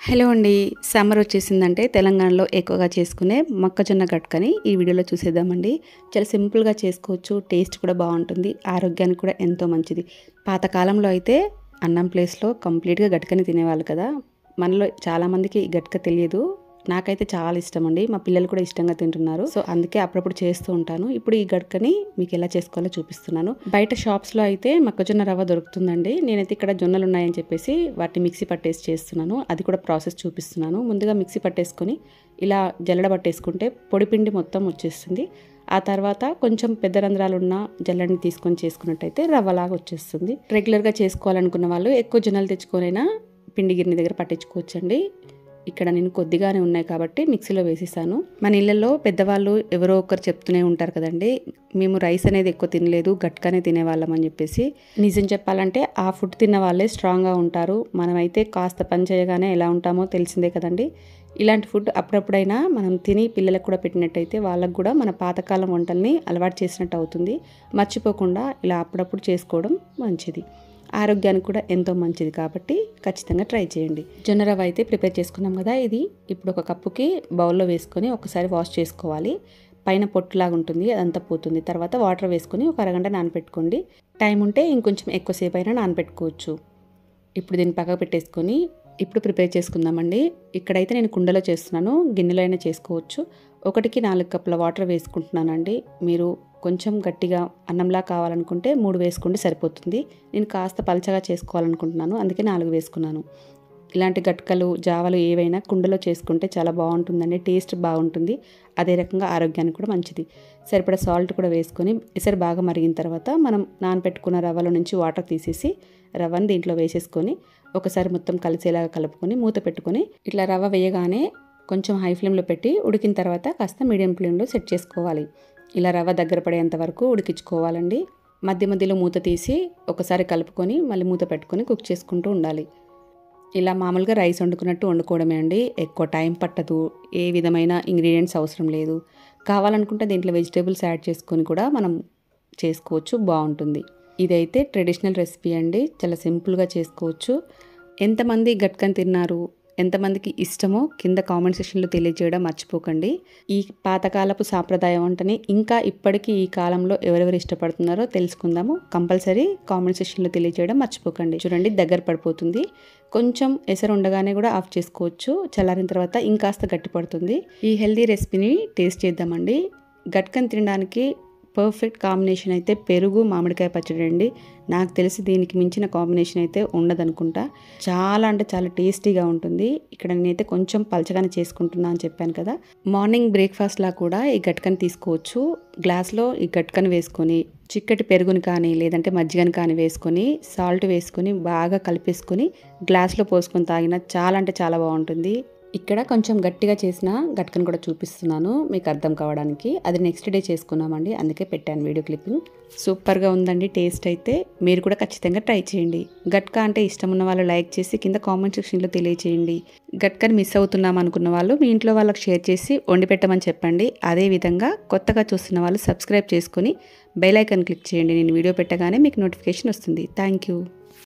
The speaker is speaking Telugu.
హలో అండి. సమ్మర్ వచ్చేసిందంటే తెలంగాణలో ఎక్కువగా చేసుకునే మొక్కజొన్న గట్కని ఈ వీడియోలో చూసేద్దామండి. చాలా సింపుల్గా చేసుకోవచ్చు, టేస్ట్ కూడా బాగుంటుంది, ఆరోగ్యానికి కూడా ఎంతో మంచిది. పాతకాలంలో అయితే అన్నం ప్లేస్లో కంప్లీట్గా గట్కని తినేవాళ్ళు కదా. మనలో చాలామందికి ఈ గట్క తెలియదు. నాకైతే చాలా ఇష్టం అండి, మా పిల్లలు కూడా ఇష్టంగా తింటున్నారు. సో అందుకే అప్పుడప్పుడు చేస్తూ ఉంటాను. ఇప్పుడు ఈ గట్కని మీకు ఎలా చేసుకోవాలో చూపిస్తున్నాను. బయట షాప్స్లో అయితే మొక్కజొన్న రవ్వ దొరుకుతుందండి. నేనైతే ఇక్కడ జొన్నలు ఉన్నాయని చెప్పేసి వాటిని మిక్సీ పట్టేసి చేస్తున్నాను. అది కూడా ప్రాసెస్ చూపిస్తున్నాను. ముందుగా మిక్సీ పట్టేసుకొని ఇలా జల్లెడ పట్టేసుకుంటే పొడిపిండి మొత్తం వచ్చేస్తుంది. ఆ తర్వాత కొంచెం పెద్ద రంధ్రాలు ఉన్న జల్లెడని తీసుకొని చేసుకున్నట్టయితే రవ్వలాగా వచ్చేస్తుంది. రెగ్యులర్గా చేసుకోవాలనుకున్న వాళ్ళు ఎక్కువ జొన్నలు తెచ్చుకొనైనా పిండి గిన్నె దగ్గర పట్టించుకోవచ్చండి. ఇక్కడ నేను కొద్దిగానే ఉన్నాయి కాబట్టి మిక్సీలో వేసేసాను. మన ఇళ్ళల్లో పెద్దవాళ్ళు ఎవరో ఒకరు చెప్తూనే ఉంటారు కదండి, మేము రైస్ అనేది ఎక్కువ తినలేదు, గట్కానే తినేవాళ్ళం అని చెప్పేసి. నిజం చెప్పాలంటే ఆ ఫుడ్ తిన్న వాళ్ళే స్ట్రాంగ్గా ఉంటారు. మనమైతే కాస్త పని చేయగానే ఎలా ఉంటామో తెలిసిందే కదండి. ఇలాంటి ఫుడ్ అప్పుడప్పుడైనా మనం తిని పిల్లలకు కూడా పెట్టినట్టయితే వాళ్ళకు కూడా మన పాతకాలం వంటల్ని అలవాటు చేసినట్టు అవుతుంది. మర్చిపోకుండా ఇలా అప్పుడప్పుడు చేసుకోవడం మంచిది, ఆరోగ్యానికి కూడా ఎంతో మంచిది కాబట్టి ఖచ్చితంగా ట్రై చేయండి. జొన్న రవ్వ అయితే ప్రిపేర్ చేసుకున్నాం కదా. ఇది ఇప్పుడు ఒక కప్పుకి బౌల్లో వేసుకొని ఒకసారి వాష్ చేసుకోవాలి. పైన పొట్టులాగా ఉంటుంది, అదంతా పోతుంది. తర్వాత వాటర్ వేసుకొని ఒక అరగంట నానబెట్టుకోండి. టైం ఉంటే ఇంకొంచెం ఎక్కువసేపు అయినా నానబెట్టుకోవచ్చు. ఇప్పుడు దీన్ని పక్కకు పెట్టేసుకొని ఇప్పుడు ప్రిపేర్ చేసుకుందామండి. ఇక్కడైతే నేను కుండలో చేస్తున్నాను, గిన్నెలో అయినా చేసుకోవచ్చు. 1కి 4 కప్పుల వాటర్ వేసుకుంటున్నానండి. మీరు కొంచెం గట్టిగా అన్నంలా కావాలనుకుంటే 3 వేసుకోండి, సరిపోతుంది. నేను కాస్త పలచగా చేసుకోవాలనుకుంటున్నాను, అందుకే 4 వేసుకున్నాను. ఇలాంటి గట్కలు జావలు ఏవైనా కుండలో చేసుకుంటే చాలా బాగుంటుందండి, టేస్ట్ బాగుంటుంది. అదే రకంగా ఆరోగ్యానికి కూడా మంచిది. సరిపడా సాల్ట్ కూడా వేసుకొని ఎసరు బాగా మరిగిన తర్వాత మనం నానబెట్టుకున్న రవ్వలో నుంచి వాటర్ తీసేసి రవ్వని దీంట్లో వేసేసుకొని ఒకసారి మొత్తం కలిసేలాగా కలుపుకొని మూత పెట్టుకొని ఇట్లా రవ్వ వేయగానే కొంచెం హై ఫ్లేమ్లో పెట్టి ఉడికిన తర్వాత కాస్త మీడియం ఫ్లేమ్లో సెట్ చేసుకోవాలి. ఇలా రవ్వ దగ్గర పడేంత వరకు ఉడికించుకోవాలండి. మధ్య మధ్యలో మూత తీసి ఒకసారి కలుపుకొని మళ్ళీ మూత పెట్టుకొని కుక్ చేసుకుంటూ ఉండాలి. ఇలా మామూలుగా రైస్ వండుకున్నట్టు వండుకోవడమే అండి, ఎక్కువ టైం పట్టదు, ఏ విధమైన ఇంగ్రీడియంట్స్ అవసరం లేదు. కావాలనుకుంటే దీంట్లో వెజిటేబుల్స్ యాడ్ చేసుకొని కూడా మనం చేసుకోవచ్చు, బాగుంటుంది. ఇదైతే ట్రెడిషనల్ రెసిపీ అండి, చాలా సింపుల్గా చేసుకోవచ్చు. ఎంతమంది గట్కని తిన్నారు, ఎంతమందికి ఇష్టమో కింద కామెంట్ సెక్షన్లో తెలియజేయడం మర్చిపోకండి. ఈ పాతకాలపు సాంప్రదాయ వంటని ఇంకా ఇప్పటికీ ఈ కాలంలో ఎవరెవరు ఇష్టపడుతున్నారో తెలుసుకుందాము. కంపల్సరీ కామెంట్ సెక్షన్లో తెలియజేయడం మర్చిపోకండి. చూడండి దగ్గర పడిపోతుంది, కొంచెం ఎసరు ఉండగానే కూడా ఆఫ్ చేసుకోవచ్చు. చల్లారిన తర్వాత ఇంకాస్త గట్టి పడుతుంది. ఈ హెల్దీ రెసిపీని టేస్ట్ చేద్దామండి. గట్కని తినడానికి పర్ఫెక్ట్ కాంబినేషన్ అయితే పెరుగు మామిడికాయ పచ్చడి అండి. నాకు తెలిసి దీనికి మించిన కాంబినేషన్ అయితే ఉండదనుకుంటా. చాలా అంటే చాలా టేస్టీగా ఉంటుంది. ఇక్కడ నేనైతే కొంచెం పలచగానే చేసుకుంటున్నా అని చెప్పాను కదా. మార్నింగ్ బ్రేక్ఫాస్ట్లా కూడా ఈ గట్కని తీసుకోవచ్చు. గ్లాస్లో ఈ గట్కని వేసుకొని చిక్కటి పెరుగుని కానీ లేదంటే మజ్జిగని కానీ వేసుకొని సాల్ట్ వేసుకొని బాగా కలిపేసుకొని గ్లాస్లో పోసుకొని తాగినా చాలా అంటే చాలా బాగుంటుంది. ఇక్కడ కొంచెం గట్టిగా చేసిన గట్కను కూడా చూపిస్తున్నాను మీకు అర్థం కావడానికి. అది నెక్స్ట్ డే చేసుకున్నామండి, అందుకే పెట్టాను వీడియో క్లిప్పింగ్. సూపర్గా ఉందండి టేస్ట్ అయితే. మీరు కూడా ఖచ్చితంగా ట్రై చేయండి. గట్కా అంటే ఇష్టం ఉన్న వాళ్ళు లైక్ చేసి కింద కామెంట్ సెక్షన్లో తెలియచేయండి. గట్కని మిస్ అవుతున్నాం అనుకున్న వాళ్ళు మీ ఇంట్లో వాళ్ళకి షేర్ చేసి వండి పెట్టమని చెప్పండి. అదేవిధంగా కొత్తగా చూస్తున్న వాళ్ళు సబ్స్క్రైబ్ చేసుకొని బెల్ ఐకాన్ క్లిక్ చేయండి. నేను వీడియో పెట్టగానే మీకు నోటిఫికేషన్ వస్తుంది. Thank you.